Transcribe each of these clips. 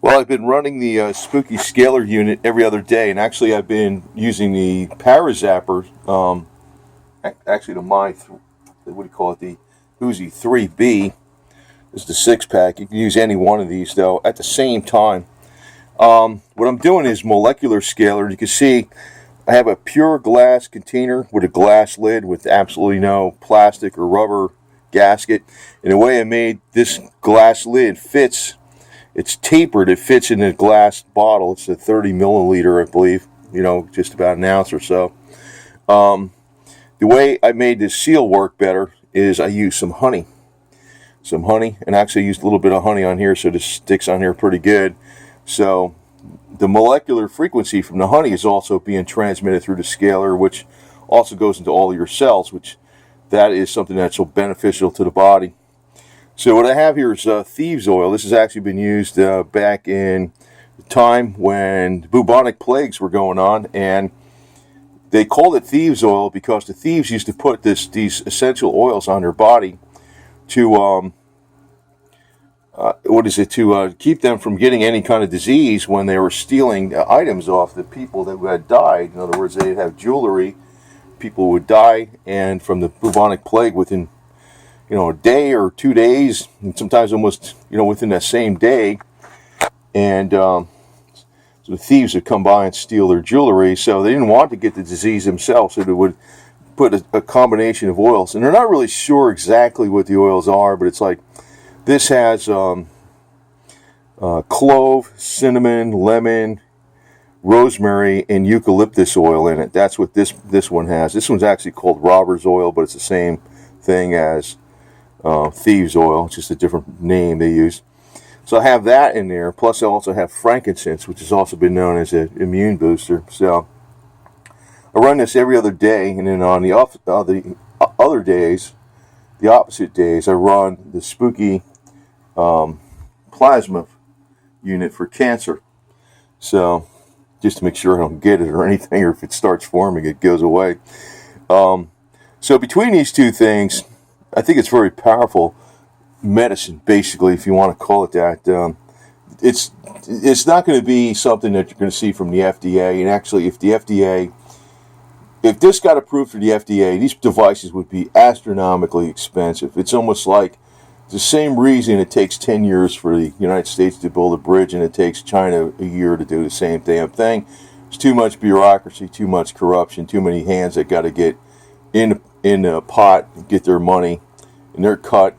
Well, I've been running the Spooky Scalar unit every other day, and actually I've been using the ParaZapper, actually what do you call it, the Uzi 3B. This is the 6-pack. You can use any one of these, though, at the same time. What I'm doing is molecular scalar. You can see I have a pure glass container with a glass lid with absolutely no plastic or rubber gasket. And the way I made this glass lid fits, it's tapered. It fits in a glass bottle. It's a 30 milliliter, I believe, just about an ounce or so. The way I made this seal work better is I used some honey, and actually used a little bit of honey on here, so this sticks on here pretty good. So the molecular frequency from the honey is also being transmitted through the scalar, which also goes into all of your cells, which that is something that's so beneficial to the body. So what I have here is Thieves oil. This has actually been used back in the time when the bubonic plagues were going on, and they called it Thieves oil because the thieves used to put these essential oils on their body to keep them from getting any kind of disease when they were stealing items off the people that had died. In other words, they'd have jewelry, people would die, and from the bubonic plague within a day or 2 days, and sometimes almost within that same day, and so the thieves would come by and steal their jewelry. So they didn't want to get the disease themselves, so they would put a combination of oils, and they're not really sure exactly what the oils are, but it's like this has clove, cinnamon, lemon, rosemary, and eucalyptus oil in it. That's what this one has. This one's actually called robber's oil, but it's the same thing as Thieves oil. It's just a different name they use. So I have that in there. Plus I also have frankincense, which has also been known as an immune booster. So I run this every other day, and then on the other days, the opposite days, I run the Spooky plasma unit for cancer. So just to make sure I don't get it or anything, or if it starts forming, it goes away. So between these two things, I think it's very powerful medicine, basically, if you want to call it that. It's not going to be something that you're going to see from the FDA. And actually, if this got approved for the FDA, these devices would be astronomically expensive. It's almost like the same reason it takes 10 years for the United States to build a bridge, and it takes China a year to do the same damn thing. There's too much bureaucracy, too much corruption, too many hands that got to get in a pot and get their money and their cut,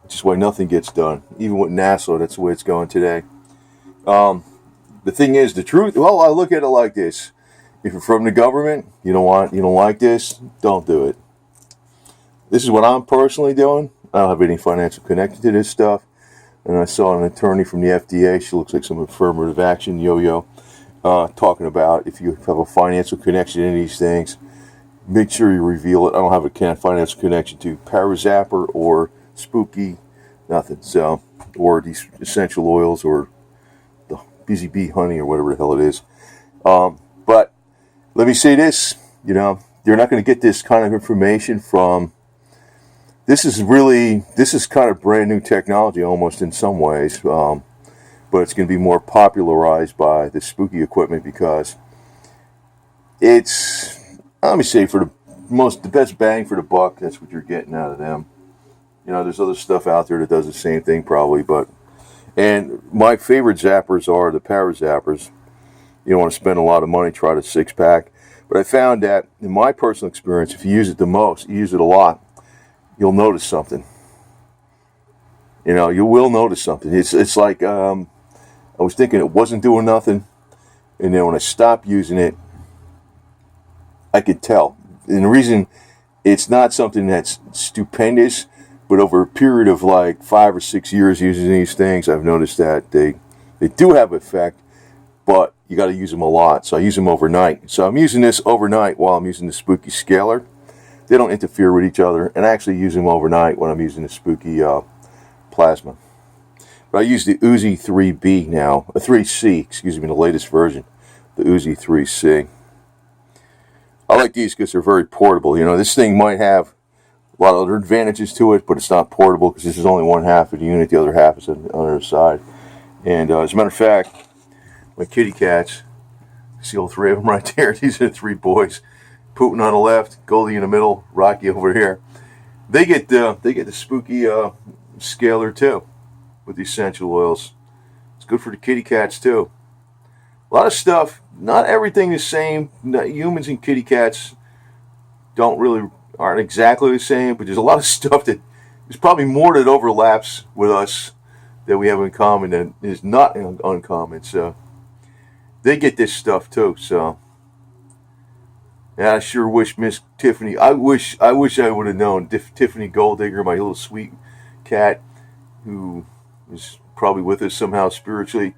which is why nothing gets done. Even with NASA, that's the way it's going today. The thing is, the truth, well, I look at it like this. If you're from the government, you don't like this, don't do it. This is what I'm personally doing. I don't have any financial connection to this stuff. And I saw an attorney from the FDA, she looks like some affirmative action yo-yo, talking about if you have a financial connection to these things, make sure you reveal it. I don't have a financial connection to ParaZapper or Spooky, nothing. So, or these essential oils or the busy bee honey or whatever the hell it is. But let me say this, you're not going to get this kind of information from, this is kind of brand new technology almost in some ways, but it's going to be more popularized by the Spooky equipment because it's, let me say, for the best bang for the buck, that's what you're getting out of them. There's other stuff out there that does the same thing probably, and my favorite zappers are the ParaZappers. You don't want to spend a lot of money, try the 6-pack. But I found that, in my personal experience, if you use it the most, you use it a lot, you'll notice something. You will notice something. It's like, I was thinking it wasn't doing nothing, and then when I stopped using it, I could tell. And the reason it's not something that's stupendous, but over a period of like 5 or 6 years using these things, I've noticed that they do have effect, but you got to use them a lot. So I use them overnight. So I'm using this overnight while I'm using the Spooky Scalar. They don't interfere with each other, and I actually use them overnight when I'm using the Spooky plasma. But I use the Uzi 3B now, 3C, excuse me, the latest version, the Uzi 3C. I like these because they're very portable. This thing might have a lot of other advantages to it, but it's not portable because this is only one half of the unit. The other half is on the other side. And as a matter of fact, my kitty cats, see all three of them right there. These are the three boys. Putin on the left, Goldie in the middle, Rocky over here. They get the spooky scalar too, with the essential oils. It's good for the kitty cats too. A lot of stuff. Not everything the same. Humans and kitty cats aren't exactly the same, but there's a lot of stuff that there's probably more that overlaps with us that we have in common than is not uncommon. So they get this stuff too. So yeah, I sure wish Miss Tiffany. I wish I would have known Tiffany Golddigger, my little sweet cat, who is probably with us somehow spiritually.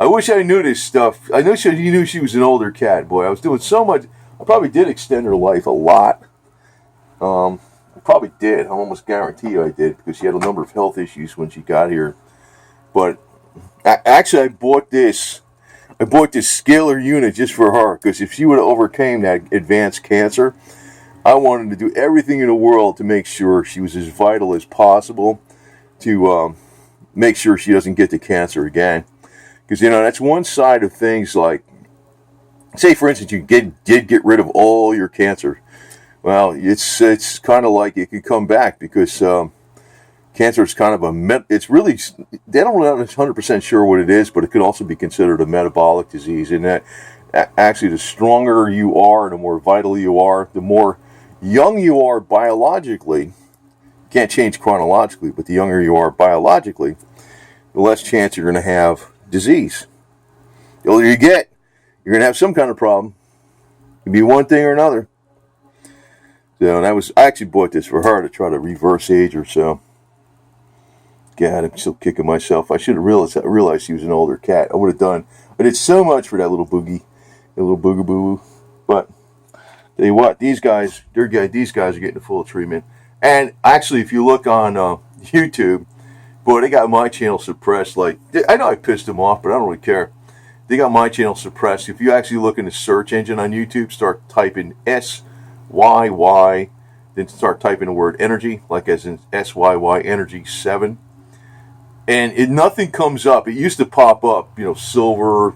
I wish I knew this stuff. I know she knew she was an older cat. Boy, I was doing so much. I probably did extend her life a lot. I probably did. I almost guarantee you I did, because she had a number of health issues when she got here. But actually, I bought this scalar unit just for her, because if she would have overcame that advanced cancer, I wanted to do everything in the world to make sure she was as vital as possible to make sure she doesn't get the cancer again. Because, that's one side of things. Like, say, for instance, you did get rid of all your cancer. Well, it's kind of like it could come back, because cancer is kind of it's really, they don't know 100% sure what it is, but it could also be considered a metabolic disease. And that actually, the stronger you are, the more vital you are, the more young you are biologically. Can't change chronologically, but the younger you are biologically, the less chance you're going to have disease. The older you get, you're going to have some kind of problem. It could be one thing or another. So I actually bought this for her to try to reverse age her. So, God, I'm still kicking myself. I should have realized she was an older cat. I did so much for that little boogie, that little boogaboo. But tell you what, these guys are getting the full treatment. And actually, if you look on YouTube, boy, they got my channel suppressed. Like, I know I pissed them off, but I don't really care. They got my channel suppressed. If you actually look in the search engine on YouTube, start typing SYY, then start typing the word energy, like as in SYY energy 7. And nothing comes up. It used to pop up, silver,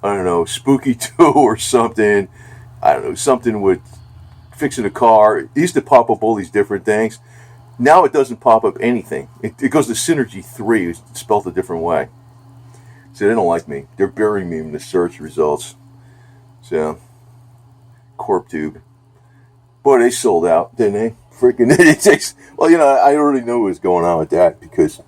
I don't know, Spooky2 or something. I don't know, something with fixing a car. It used to pop up all these different things. Now it doesn't pop up anything. It goes to Synergy 3, it's spelled a different way. So they don't like me. They're burying me in the search results. So, CorpTube. Boy, they sold out, didn't they? Freaking well, I already knew what was going on with that, because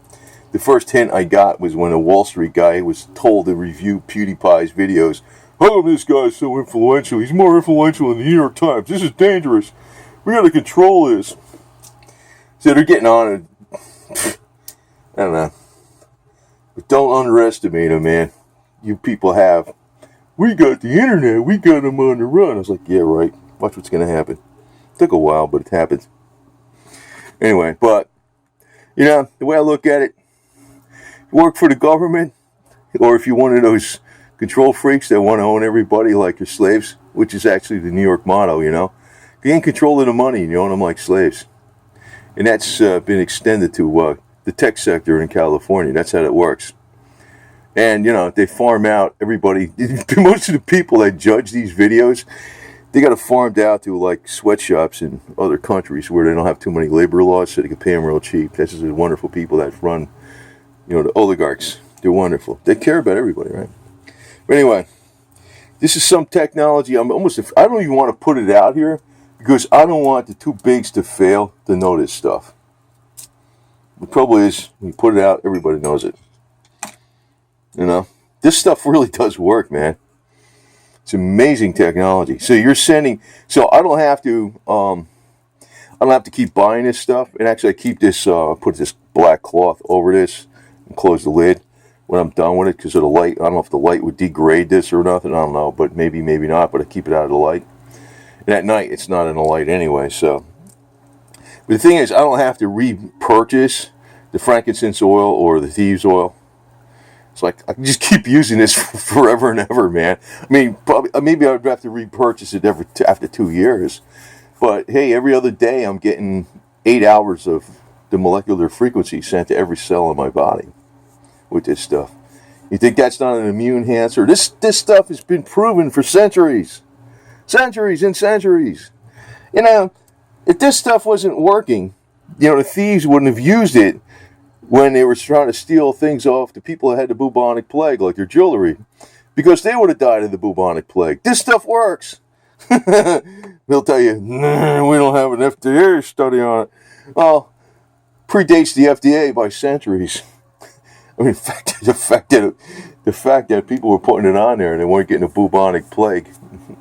the first hint I got was when a Wall Street guy was told to review PewDiePie's videos. Oh, this guy's so influential. He's more influential than the New York Times. This is dangerous. We got to control this. So they're getting on it. I don't know. But don't underestimate them, man. You people have. We got the internet. We got them on the run. I was like, yeah, right. Watch what's going to happen. Took a while, but it happened. Anyway, but, the way I look at it, you work for the government, or if you're one of those control freaks that want to own everybody like you're slaves, which is actually the New York motto, you gain control of the money and you own them like slaves. And that's been extended to the tech sector in California. That's how it works. And, they farm out everybody. Most of the people that judge these videos, they got it farmed out to like sweatshops in other countries where they don't have too many labor laws, so they can pay them real cheap. This is the wonderful people that run, the oligarchs. They're wonderful. They care about everybody, right? But anyway, this is some technology. I don't even want to put it out here, because I don't want the too bigs to fail to know this stuff. The trouble is, when you put it out, everybody knows it. This stuff really does work, man. It's amazing technology. So I don't have to keep buying this stuff. And actually, I keep this. Put this black cloth over this and close the lid when I'm done with it, because of the light. I don't know if the light would degrade this or nothing. I don't know, but maybe not. But I keep it out of the light. And at night, it's not in the light anyway. So, but the thing is, I don't have to repurchase the frankincense oil or the Thieves oil. It's like I can just keep using this forever and ever, man. I mean, maybe I would have to repurchase it after 2 years. But hey, every other day I'm getting 8 hours of the molecular frequency sent to every cell in my body with this stuff. You think that's not an immune enhancer? This stuff has been proven for centuries. Centuries and centuries. You know, if this stuff wasn't working, the thieves wouldn't have used it when they were trying to steal things off the people that had the bubonic plague, like their jewelry, because they would have died of the bubonic plague. This stuff works. They'll tell you, nah, we don't have an FDA study on it. Well, predates the FDA by centuries. I mean, the fact that people were putting it on there and they weren't getting a bubonic plague,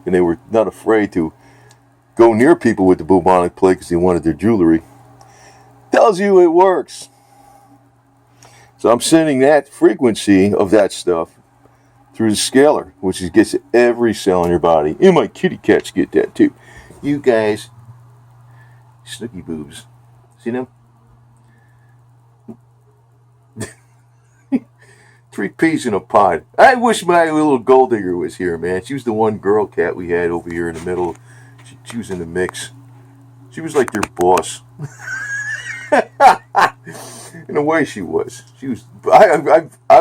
and they were not afraid to go near people with the bubonic plague because they wanted their jewelry, tells you it works. So I'm sending that frequency of that stuff through the scalar, which gets every cell in your body. And my kitty cats get that too. You guys, snooky boobs. See them? 3 peas in a pod. I wish my little gold digger was here, man. She was the one girl cat we had over here in the middle. She was in the mix. She was like their boss. In a way, she was. She was. I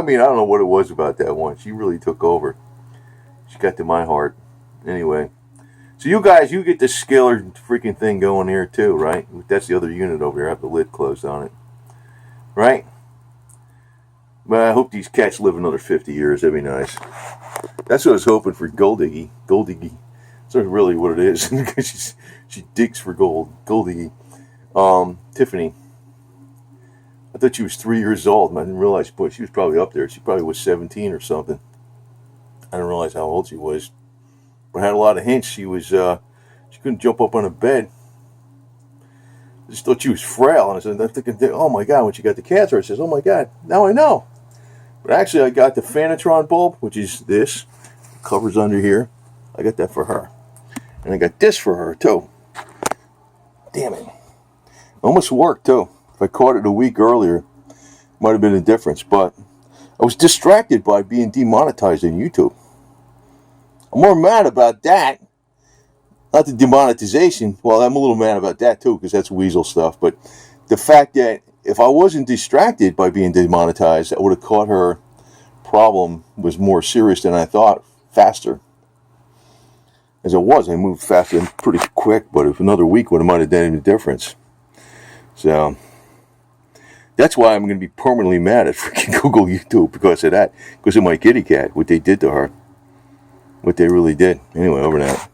mean, I don't know what it was about that one. She really took over. She got to my heart. Anyway, so you guys, you get this scalar freaking thing going here too, right? That's the other unit over there. I have the lid closed on it, right? But I hope these cats live another 50 years. That'd be nice. That's what I was hoping for Goldiggy. Goldiggy. That's really what it is. Because she digs for gold. Goldiggy. Tiffany. I thought she was 3 years old. And I didn't realize, boy, she was probably up there. She probably was 17 or something. I didn't realize how old she was. But I had a lot of hints. She couldn't jump up on a bed. I just thought she was frail. And I'm thinking, oh my God, when she got the cancer, I says, oh my God, now I know. But actually, I got the Fanatron bulb, which is this. Covers under here. I got that for her. And I got this for her, too. Damn it. Almost worked, too. If I caught it a week earlier, might have been a difference. But I was distracted by being demonetized on YouTube. I'm more mad about that. Not the demonetization. Well, I'm a little mad about that, too, because that's weasel stuff. But the fact that if I wasn't distracted by being demonetized, I would have caught her problem was more serious than I thought, faster. As it was, I moved faster and pretty quick, but if another week would have might have done any difference. So that's why I'm going to be permanently mad at freaking Google YouTube because of that, because of my kitty cat, what they did to her, what they really did. Anyway, over that.